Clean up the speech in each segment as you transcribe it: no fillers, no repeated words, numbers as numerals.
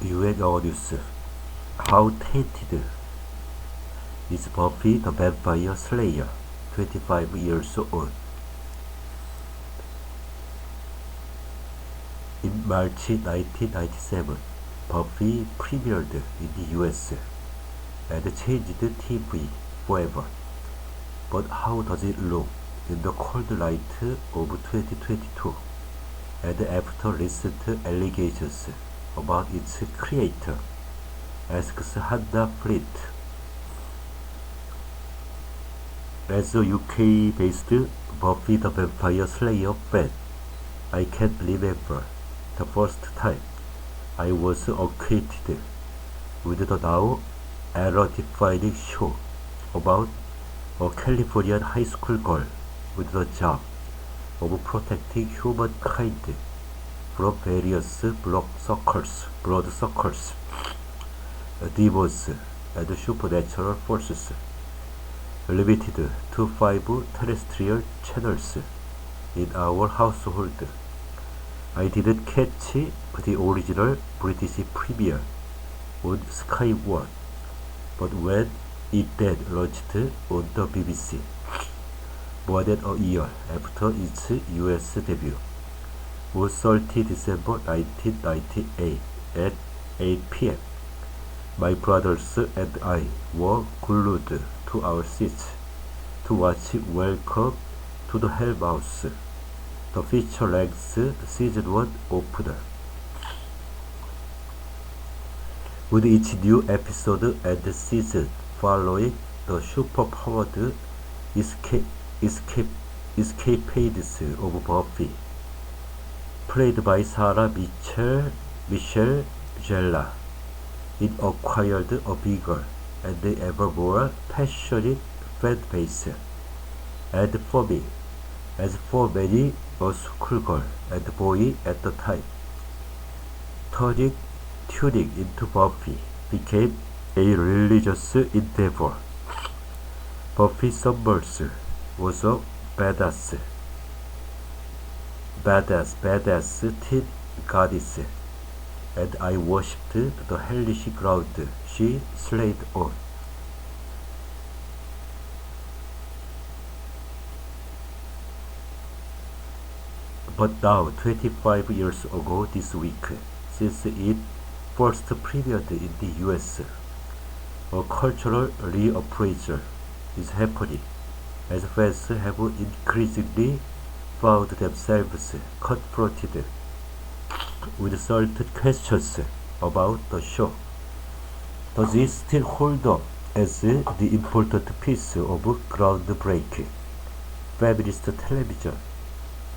영어뉴스. How tainted is Buffy the Vampire Slayer, 25 years old? In March 1997, Buffy premiered in the US and changed TV forever. But how does it look in the cold light of 2022 and after recent allegations about its creator? Asks Hannah Fleet. As a UK-based Buffy the Vampire Slayer fan, I can't remember the first time I was acquainted with the now era-defining show about a Californian high school girl with the job of protecting humankind from various blood suckers, demons, and supernatural forces, limited to 5 terrestrial channels in our household. I didn't catch the original British premiere on Sky 1, but when it then launched on the BBC, more than a year after its US debut, on 30 December 1998 at 8 p.m., my brothers and I were glued to our seats to watch Welcome to the Hellmouth, the feature-length Season 1 opener. With each new episode and season following the super-powered escapades of Buffy, played by Sarah Michelle Gellar, it acquired a bigger and ever more passionate fan base, and for me, as for many a schoolgirl and boy at the time, tuning into Buffy became a religious endeavor. Buffy Summers was a badass teen goddess, and I worshipped the hellish ground she slayed on. But now, 25 years ago this week, since it first premiered in the US, a cultural reappraisal is happening, as fans have increasingly found themselves confronted with certain questions about the show. Does it still hold up as the important piece of groundbreaking feminist television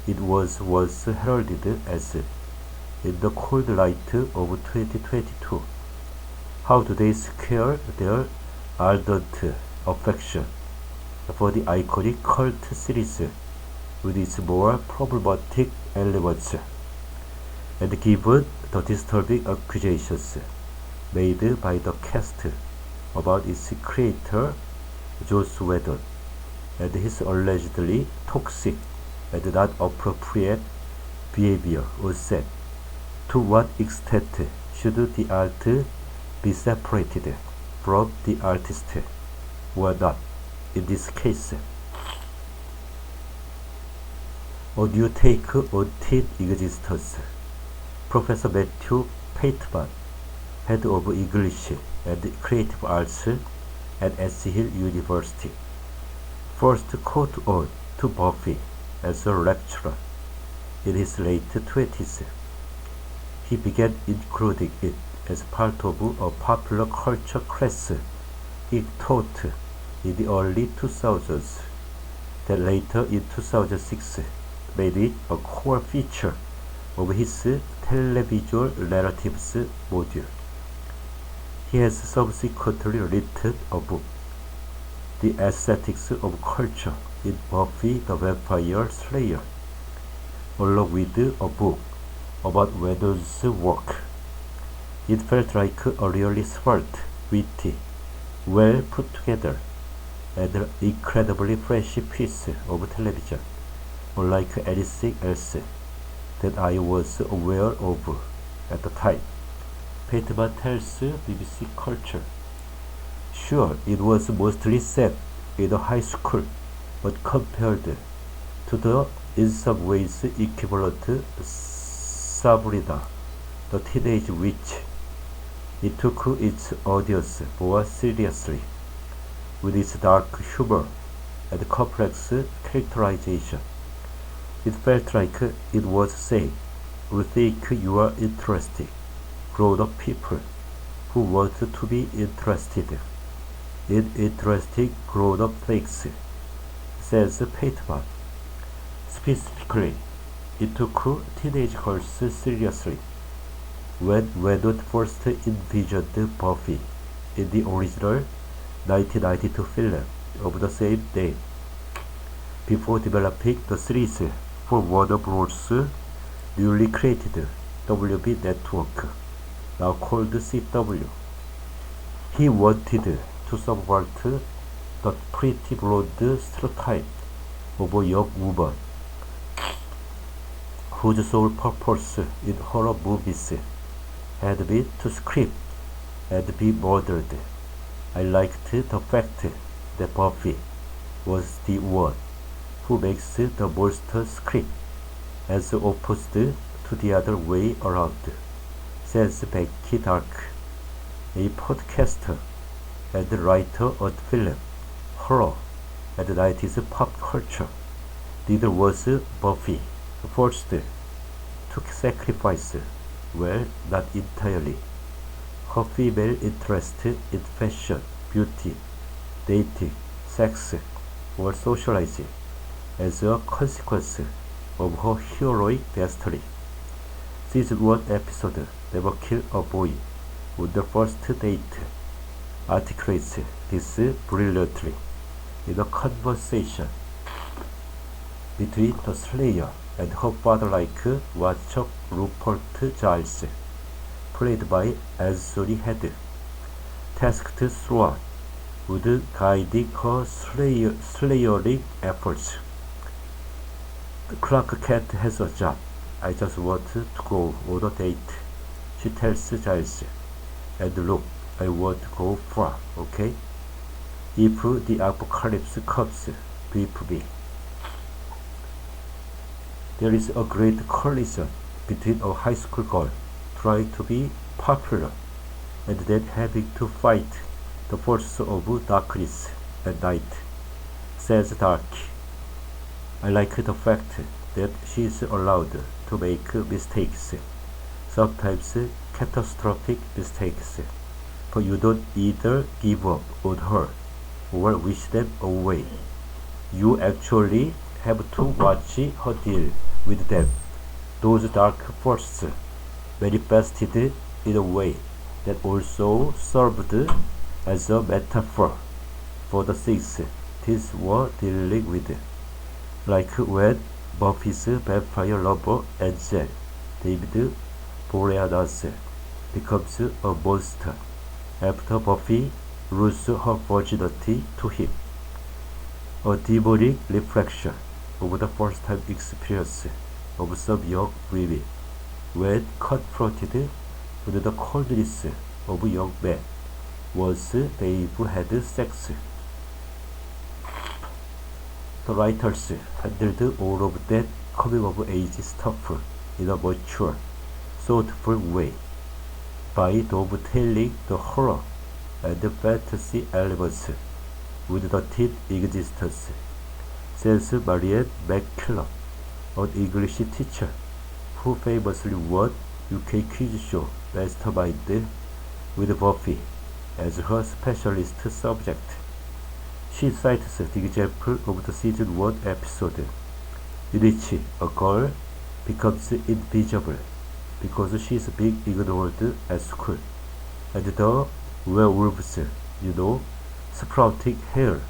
it was once heralded as in the cold light of 2022? How do they square their ardent affection for the iconic cult series with its more problematic elements? And given the disturbing accusations made by the cast about its creator, Joss Whedon, and his allegedly toxic and not appropriate behavior on set, to what extent should the art be separated from the artist or not in this case? A new take on teen existence. Professor Matthew Pateman, head of English and Creative Arts at SC Hill University, first caught on to Buffy as a lecturer in his late 20s. He began including it as part of a popular culture class he taught in the early 2000s, that later in 2006 made it a core feature of his televisual narratives module. He has subsequently written a book, The Aesthetics of Culture in Buffy the Vampire Slayer, along with a book about Whedon's work. It felt like a really smart, witty, well put together, and an incredibly fresh piece of television, unlike anything else that I was aware of at the time. Bateman tells BBC Culture. Sure, it was mostly set in a high school, but compared to the in some ways equivalent Sabrina, the Teenage Witch, it took its audience more seriously, with its dark humor and complex characterization. It felt like it was saying, "We think you are interesting, grown-up people who want to be interested in interesting grown-up things," says Bateman. Specifically, it took teenage girls seriously. When Whedon first envisioned Buffy in the original 1992 film of the same name, before developing the series for Warner Bros. Newly created WB Network, now called CW, he wanted to subvert the pretty blonde stereotype of a young woman whose sole purpose in horror movies had been to scream and be murdered. I liked the fact that Buffy was the one who makes the monster scream, as opposed to the other way around, says Becky Dark, a podcaster and writer on film, horror, and 90s pop culture. Neither was Buffy forced to sacrifice, well, not entirely, her female interest in fashion, beauty, dating, sex, or socializing as a consequence of her heroic destiny. Season 1 episode Never Kill a Boy on the First Date articulates this brilliantly in a conversation between the Slayer and her father-like watcher Rupert Giles, played by Anthony Head, tasked throughout with guiding her slayering efforts. Clark Kent has a job. I just want to go on a date, she tells Giles. And look, I won't go far, okay? If the apocalypse comes, brief me. There is a great collision between a high school girl trying to be popular and then having to fight the forces of darkness and night, says Dark. I like the fact that she is allowed to make mistakes, sometimes catastrophic mistakes, but you don't either give up on her or wish them away. You actually have to watch her deal with them, those dark forces manifested in a way that also served as a metaphor for the things teens were dealing with, like when Buffy's vampire lover Angel, David Boreanaz, becomes a monster after Buffy loses her virginity to him, a demonic reflection of the first-time experience of some young women when confronted with the coldness of young men once they've had sex. The writers handled all of that coming-of-age stuff in a mature, thoughtful way by dovetailing the horror and the fantasy elements with the teen existence, says Marianne McKillop, an English teacher who famously won UK quiz show Mastermind with Buffy as her specialist subject. She cites the example of the season 1 episode in which a girl becomes invisible because she is being ignored at school, and the werewolves, sprouting hair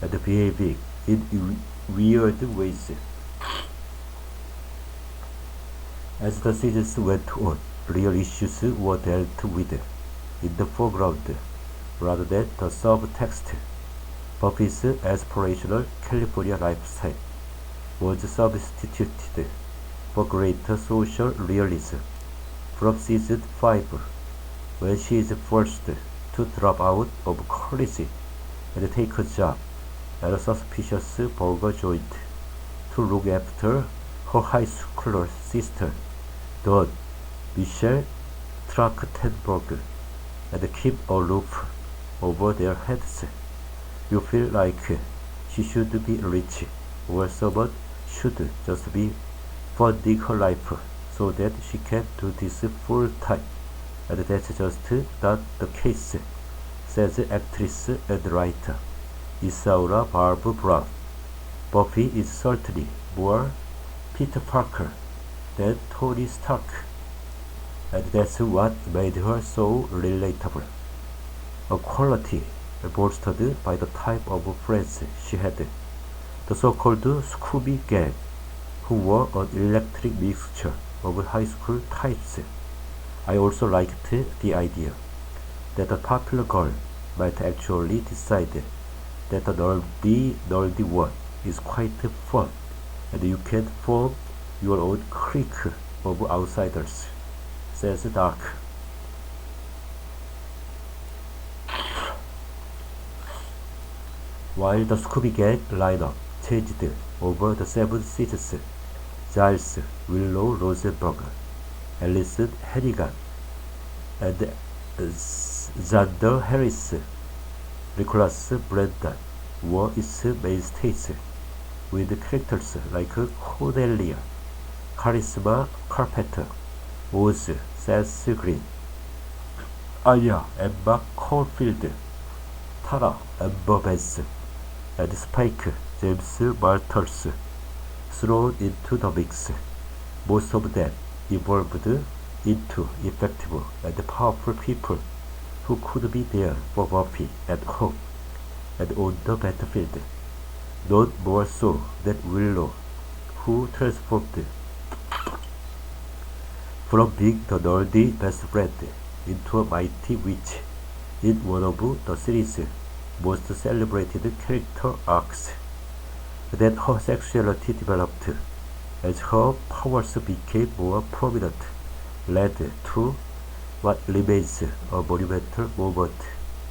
and behaving in weird ways. As the seasons went on, real issues were dealt with in the foreground rather than the subtext. Buffy's aspirational California lifestyle was substituted for greater social realism from season 5, when she is forced to drop out of college and take a job at a suspicious burger joint to look after her high schooler sister, Dawn, Michelle Trachtenberg, and keep a roof over their heads. You feel like she should be rich, or someone should just be funding her life so that she can do this full time. And that's just not the case, says actress and writer Isaura Barb Brown. Buffy is certainly more Peter Parker than Tony Stark, and that's what made her so relatable. A quality bolstered by the type of friends she had, the so-called Scooby Gang, who were an electric mixture of high school types. I also liked the idea that a popular girl might actually decide that the nerdy one is quite fun, and you can form your own clique of outsiders, says Dark. While the Scooby Gang lineup changed over the 7 seasons, Giles Willow Rosenberg, Alison Hannigan, and Xander Harris, Nicholas Brandon were its mainstays, with characters like Cornelia, Charisma Carpenter, Oz, Seth Green, Anya Emma Caulfield, Tara Amber Benson, and Spike James Martels thrown into the mix, most of them evolved into effective and powerful people who could be there for Buffy at home and on the battlefield, not more so than Willow, who transformed from being the nerdy best friend into a mighty witch in one of the series' most celebrated character arcs. That her sexuality developed as her powers became more prominent led to what remains a monumental moment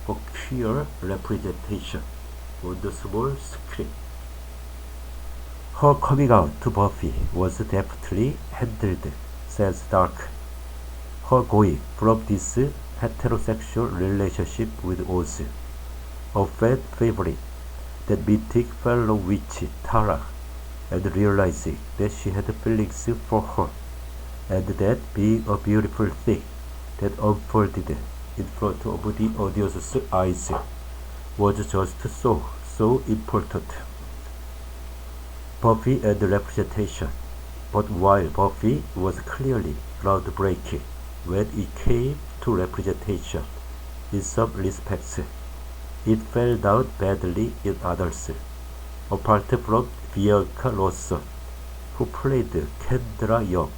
for queer representation on the small screen. Her coming out to Buffy was deftly handled, says Dark. Her going from this heterosexual relationship with Oz, a fan favorite, that meeting fellow witch Tara and realizing that she had feelings for her, and that being a beautiful thing that unfolded in front of the audience's eyes was just so important. Buffy and representation. But while Buffy was clearly groundbreaking when it came to representation in some respects, it fell down badly in others. Apart from Bianca Lawson, who played Kendra Young,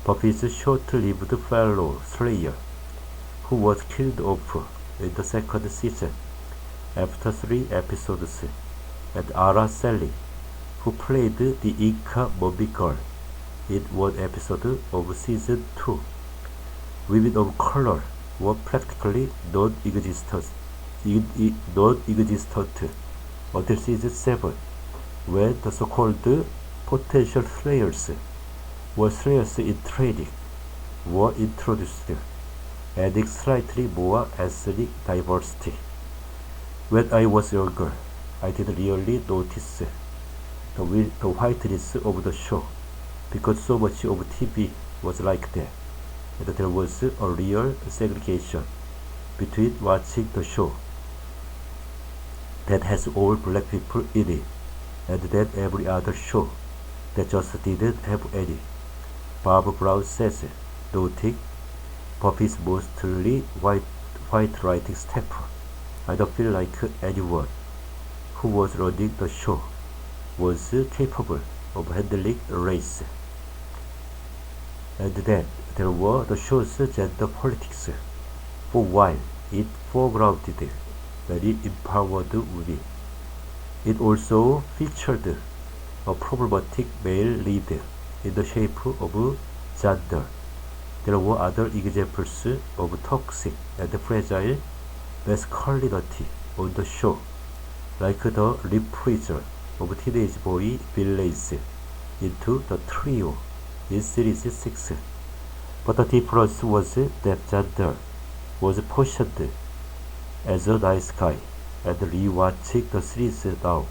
Buffy's short-lived fellow Slayer, who was killed off in the second season after 3 episodes, and Ara Sally, who played the Inca Mummy Girl in 1 episode of season 2. Women of color were practically non-existent until season 7, when the so-called potential Slayers, or Slayers in training, were introduced, adding slightly more ethnic diversity. When I was younger, I didn't really notice the whiteness of the show, because so much of TV was like that, and there was a real segregation between watching the show that has all black people in it, and then every other show that just didn't have any, Bob Brown says, noting Buffy's mostly white writing staff. I don't feel like anyone who was running the show was capable of handling race, and then there were the show's gender politics. For while it foregrounded very empowered women, it also featured a problematic male lead in the shape of Xander, There were other examples of toxic and fragile masculinity on the show, like the reprisal of teenage boy villains into the trio in Series 6. But the difference was that Xander was positioned as a nice guy, and rewatching the series now,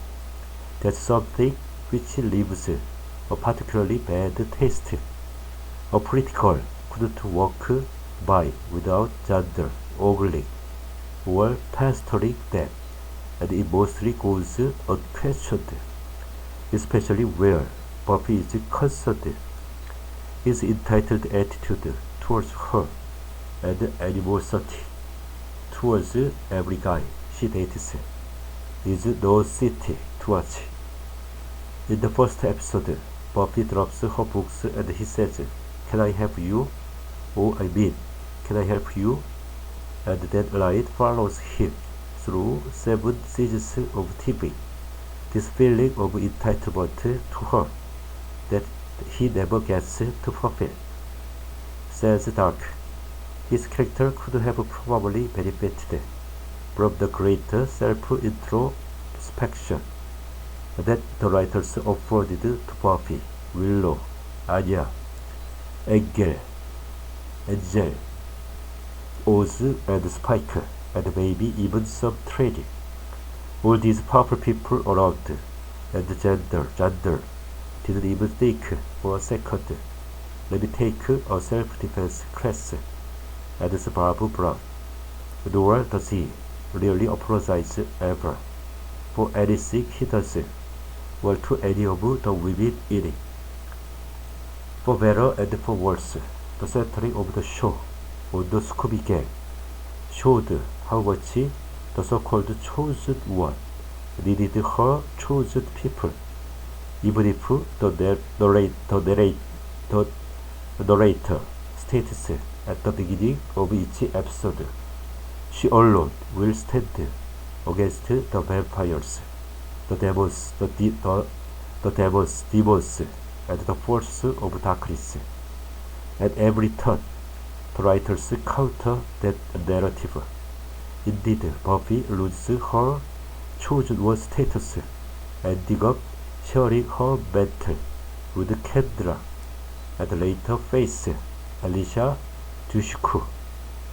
that's something which leaves a particularly bad taste. A political couldn't walk by without Xander ogling or pastoring them, and it mostly goes unquestioned, especially where Buffy is concerned. His entitled attitude towards her and animosity towards every guy she dates is no city to watch. In the first episode, Buffy drops her books and he says, "Can I help you?" "Oh, I mean, can I help you?" And that line follows him through 7 seasons of TV. This feeling of entitlement to her that he never gets to fulfill. Says Dark, his character could have probably benefited from the greater self-introspection that the writers afforded to Buffy, Willow, Anya, Angel, Oz, and Spike, and maybe even some training. All these powerful people around, and Xander didn't even think for a second, "Let me take a self-defense class," adds Bob Brown. Nor does he really apologize ever for anything he does, or to any of the women in it. For better and for worse, the centering of the show on the Scooby Gang showed how much the so-called chosen one needed her chosen people, even if the narrator states at the beginning of each episode, "She alone will stand against the vampires, the demons, and the force of darkness." At every turn, the writers counter that narrative. Indeed, Buffy loses her chosen one status, ending up sharing her mantle with Kendra, and later face Alicia Dushku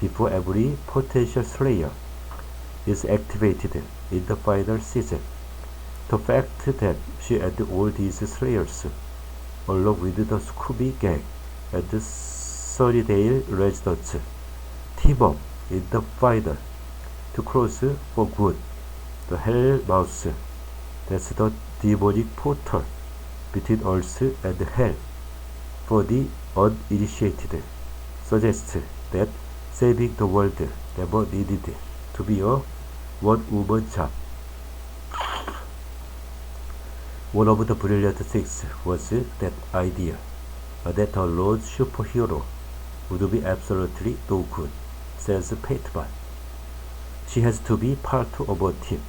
before every potential Slayer is activated in the final season. The fact that she and all these Slayers, along with the Scooby Gang and the Sunnydale residents, team up in the final to close for good the Hell Mouse, that's the demonic portal between Earth and Hell, for the uninitiated, suggests that saving the world never needed to be a one-woman job. One of the brilliant things was that idea that a lone superhero would be absolutely no good, says Pateman. She has to be part of a team.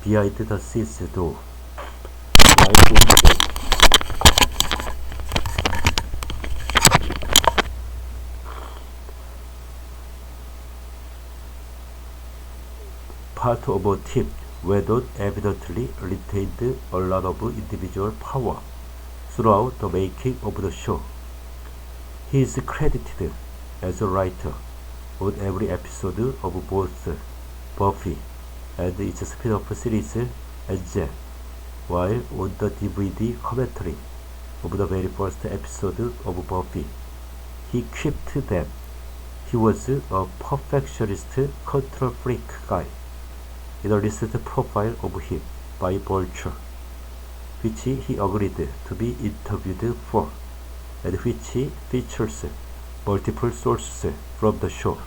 Behind the scenes though, part of a team, Whedon evidently retained a lot of individual power throughout the making of the show. He is credited as a writer on every episode of both Buffy and its spin-off series Angel, while on the DVD commentary of the very first episode of Buffy, he quipped that he was a perfectionist control freak guy in a listed profile of him by Vulture, which he agreed to be interviewed for, and which features multiple sources from the show.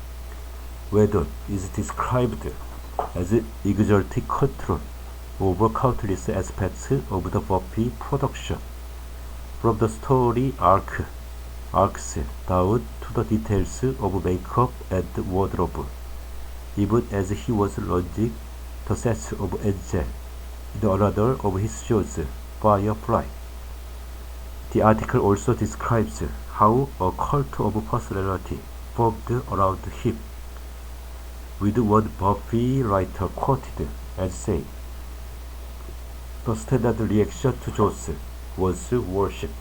Whedon is described as exerting control over countless aspects of the Buffy production, from the story arcs down to the details of makeup and wardrobe, even as he was running the sets of Angel in another of his shows, Firefly. The article also describes how a cult of personality formed around him, with one Buffy writer quoted as saying, "The standard reaction to Joss was worship."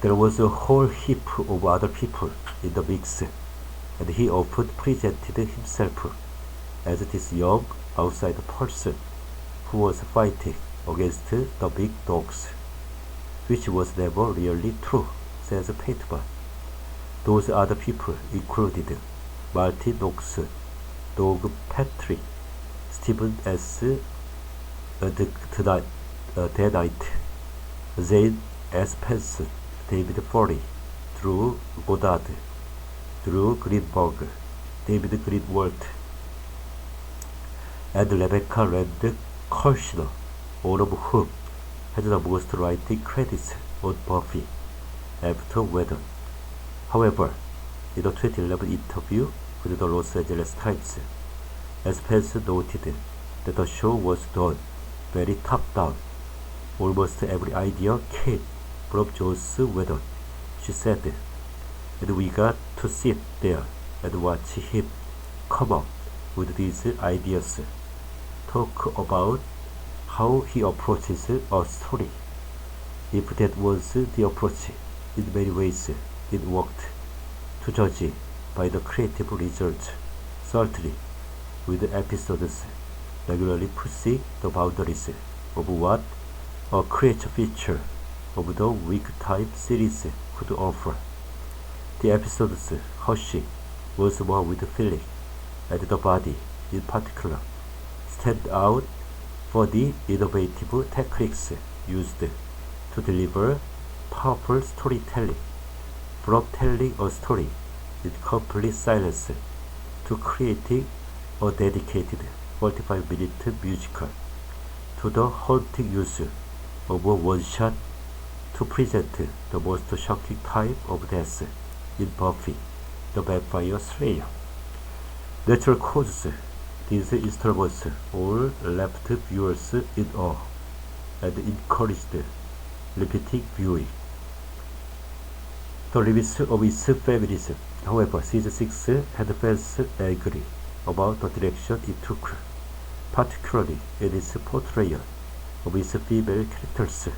There was a whole heap of other people in the mix, and he often presented himself as this young outside person who was fighting against the big dogs, which was never really true, says Pateman. Those other people included Martin Knox, Doug Petrie, Stephen S. Denight, Zane S. Penson, David Foley, Drew Goddard, Drew Greenberg, David Greenwald, and Rebecca Rand Kirshner, all of whom had the most writing credits on Buffy after Whedon. However, in a 2011 interview with the Los Angeles Times, S. Penson noted that the show was done very top-down. Almost every idea came from Joss Whedon, she said, and we got to sit there and watch him come up with these ideas, talk about how he approaches a story. If that was the approach, in many ways it worked, to judge by the creative results, certainly with episodes regularly pushing the boundaries of what a creature feature of the week-time series could offer. The episodes Hushing was more with feeling, and the body, in particular, stand out for the innovative techniques used to deliver powerful storytelling, from telling a story in complete silence to creating a dedicated 45-minute musical, to the haunting use of a one-shot to present the most shocking time of death in Buffy the Vampire Slayer. Natural causes, these installments all left viewers in awe and encouraged repeating viewing. The limits of its feminism, however, season 6 had fans angry about the direction it took, particularly in its portrayal of its female characters,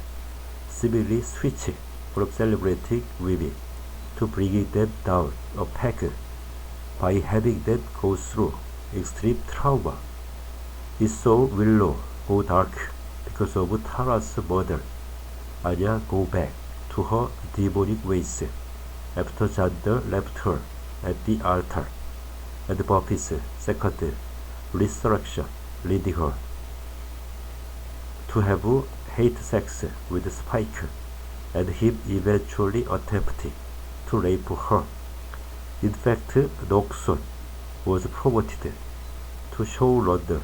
seemingly switching from celebrating women to bringing them down a peg by having them go through extreme trauma. It saw Willow go dark because of Tara's murder, Anya go back to her demonic ways after Xander left her at the altar, and Buffy's second resurrection leading her to have hate sex with Spike, and him eventually attempting to rape her. In fact, Noxon was promoted to showrunner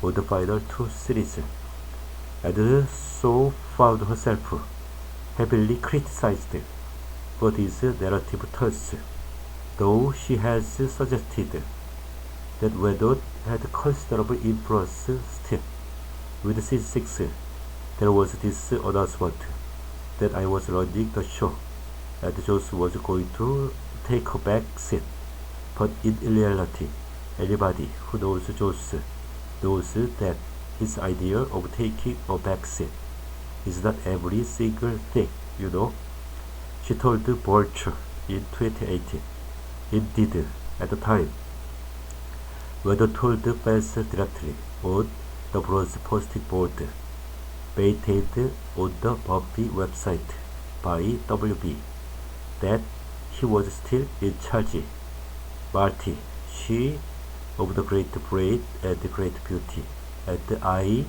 on the final 2 series, and so found herself heavily criticized for these narrative turns, though she has suggested that Whedon had considerable influence still. With season 6, there was this announcement that I was running the show, and Joss was going to take a back seat, but in reality, anybody who knows Joss knows that his idea of taking a back seat is not every single thing, you know, she told Vulture in 2018. Indeed, at the time, Whedon told fans directly on the bronze posting board, maintained on the Buffy website by WB, that he was still in charge. Marty, she of the great brain and the great beauty, and I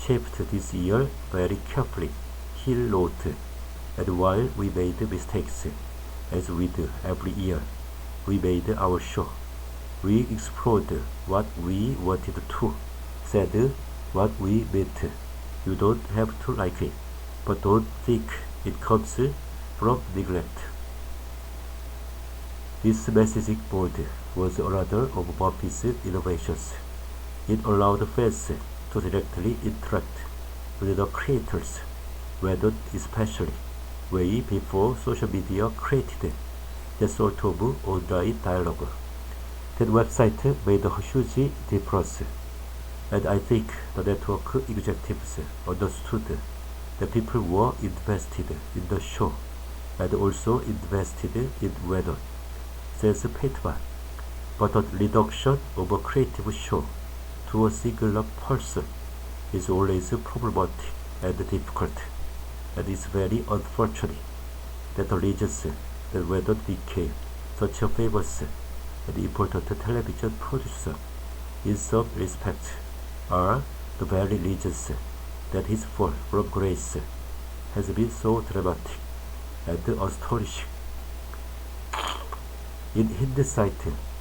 shaped this year very carefully, he wrote, and while we made mistakes, as we do every year, we made our show. We explored what we wanted to, said what we meant. You don't have to like it, but don't think it comes from neglect. This messaging board was another of Buffy's innovations. It allowed fans to directly interact with the creators, Wedon especially, way before social media created that sort of online dialogue. That website made a huge difference, and I think the network executives understood that people were invested in the show and also invested in Wedon, says Pittman. But the reduction of a creative show to a singular person is always problematic and difficult, and it's very unfortunate that the reasons that Wedon became such a famous and important television producer in some respects are the very reasons that his fall from grace has been so dramatic and astonishing. In hindsight,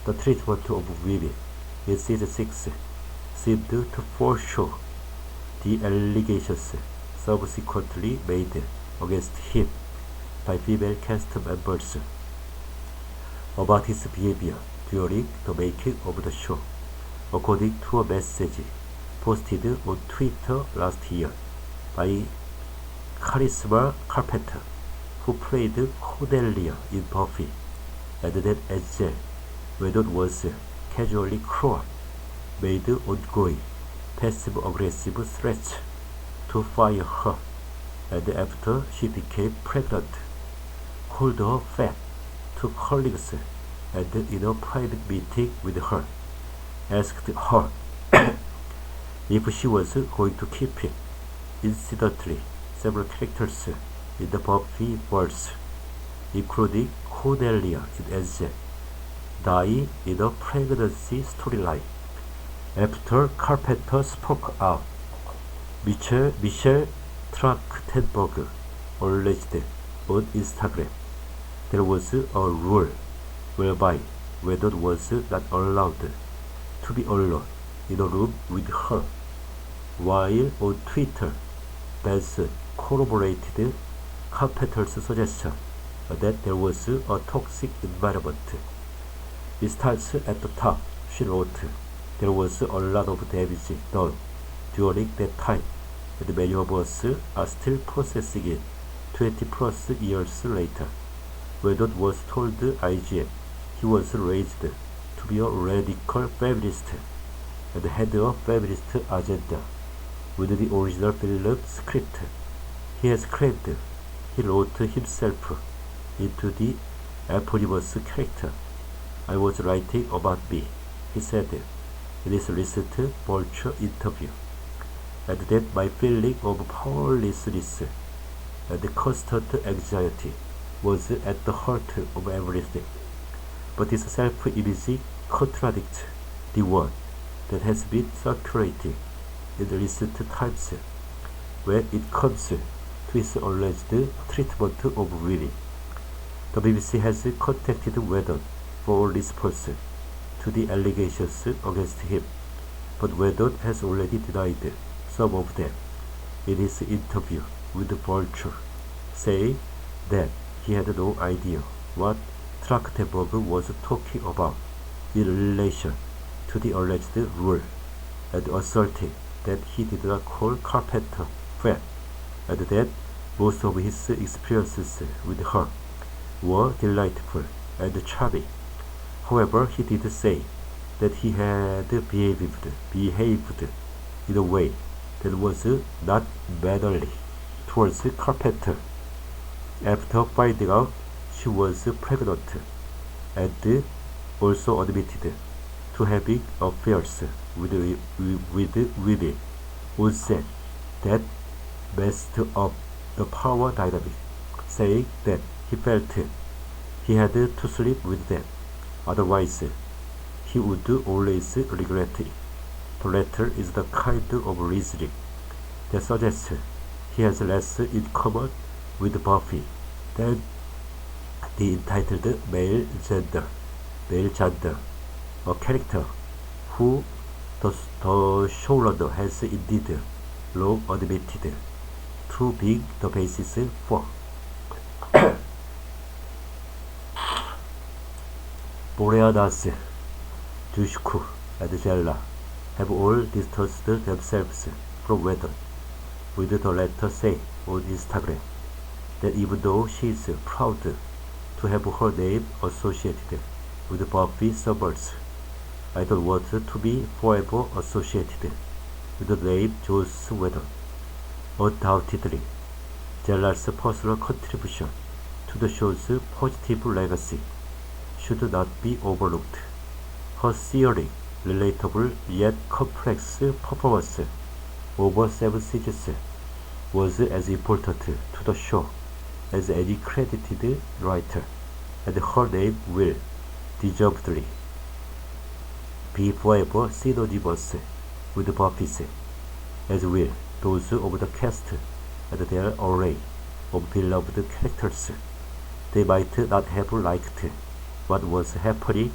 the treatment of women in season 6 seemed to foreshadow the allegations subsequently made against him by female cast members about his behavior during the making of the show, according to a message posted on Twitter last year by Charisma Carpenter, who played Cordelia in Buffy, and that Angel, Wedon was casually cruel, made ongoing, passive-aggressive threats to fire her, and after she became pregnant, called her fat to colleagues, and in a private meeting with her, asked her if she was going to keep him. Incidentally, several characters in the Buffy verse, including Cordelia in Angel, die in a pregnancy storyline. After Carpenter spoke out, Michelle Trachtenberg alleged on Instagram there was a rule whereby Wedon was not allowed to be alone in a room with her, while on Twitter, Benson corroborated Carpenter's suggestion that there was a toxic environment. It starts at the top, she wrote. There was a lot of damage done during that time, and many of us are still processing it 20+ years later. Wedon was told IGN he was raised to be a radical feminist and had a feminist agenda. With the original film script, he has claimed he wrote himself into the eponymous character. I was writing about me, he said in his recent Vulture interview, and that my feeling of powerlessness and constant anxiety was at the heart of everything. But his self-image contradicts the one that has been circulating in recent times when it comes to his alleged treatment of women. The BBC has contacted Wedon for response to the allegations against him, but Wedon has already denied some of them in his interview with Vulture, saying that he had no idea what Trachtenberg was talking about in relation to the alleged rule, and asserting that he did not call Carpenter fat, and that most of his experiences with her were delightful and charming. However, he did say that he had behaved in a way that was not mannerly towards Carpenter after finding out she was pregnant, and also admitted to having affairs with women on set that messed up the power dynamic, saying that he felt he had to sleep with them, otherwise he would always regret it. The latter is the kind of reasoning that suggests he has less in common with Buffy than the entitled male gender, a character who the showrunner has indeed long admitted to being the basis for. Boreanaz, Dushku, and Jella have all distanced themselves from Wedon, with the latter saying on Instagram that even though she is proud to have her name associated with Buffy suburbs, I don't want to be forever associated with the name Joss Whedon. Undoubtedly, Zella's personal contribution to the show's positive legacy should not be overlooked. Her searing, relatable yet complex performance over 7 seasons was as important to the show as any credited writer, and her name will, deservedly, be forever synonymous with Buffy's, as will those of the cast and their array of beloved characters. They might not have liked what was happening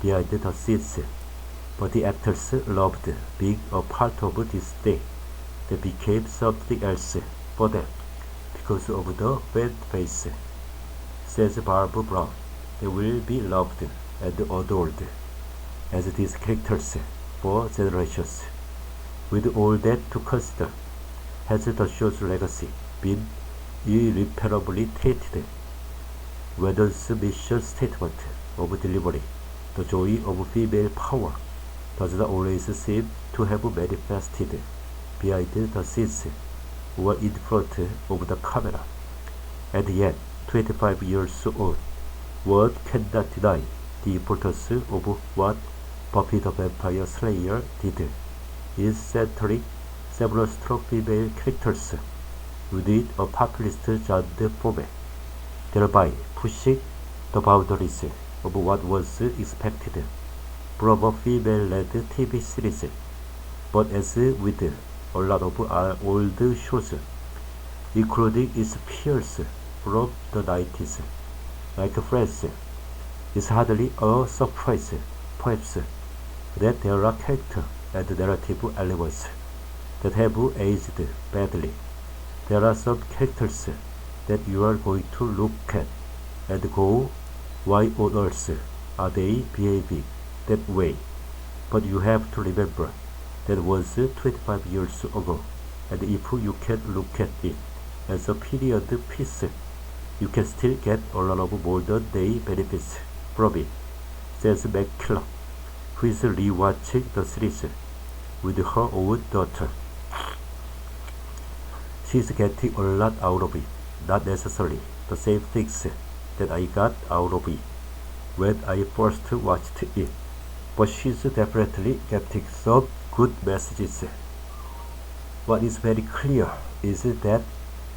behind the scenes, but the actors loved being a part of this day that became something else for them because of the fan base. Says Barbara Brown, they will be loved and adored as these characters for generations. With all that to consider, has the show's legacy been irreparably tainted? Whedon's mission statement of delivering the joy of female power does not always seem to have manifested behind the scenes or in front of the camera. And yet, 25 years on, one cannot deny the importance of what Buffy the Vampire Slayer did in centering several strong female characters within a populist genre format, thereby pushing the boundaries of what was expected from a female-led TV series. But as with a lot of old shows, including its peers from the 90s, like Friends, it's hardly a surprise, perhaps, that there are character and narrative elements that have aged badly. There are some characters that you are going to look at and go, why on earth are they behaving that way? But you have to remember that was 25 years ago, and if you can look at it as a period piece, you can still get a lot of modern day benefits from it, says McKillop, who is rewatching the series with her own daughter. She's getting a lot out of it, not necessarily the same things that I got out of it when I first watched it, but she's definitely getting some good messages. What is very clear is that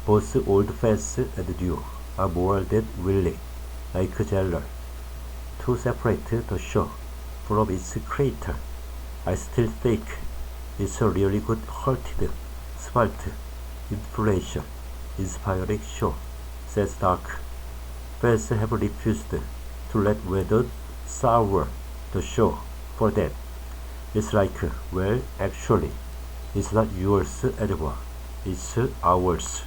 both old fans and new are more than willing, like Zeller, to separate the show from its creator. I still think it's a really good hearted, smart, influential, inspiring show, says Dark. Fans have refused to let Whedon sour the show for that. It's like, well, actually, it's not yours anymore, it's ours.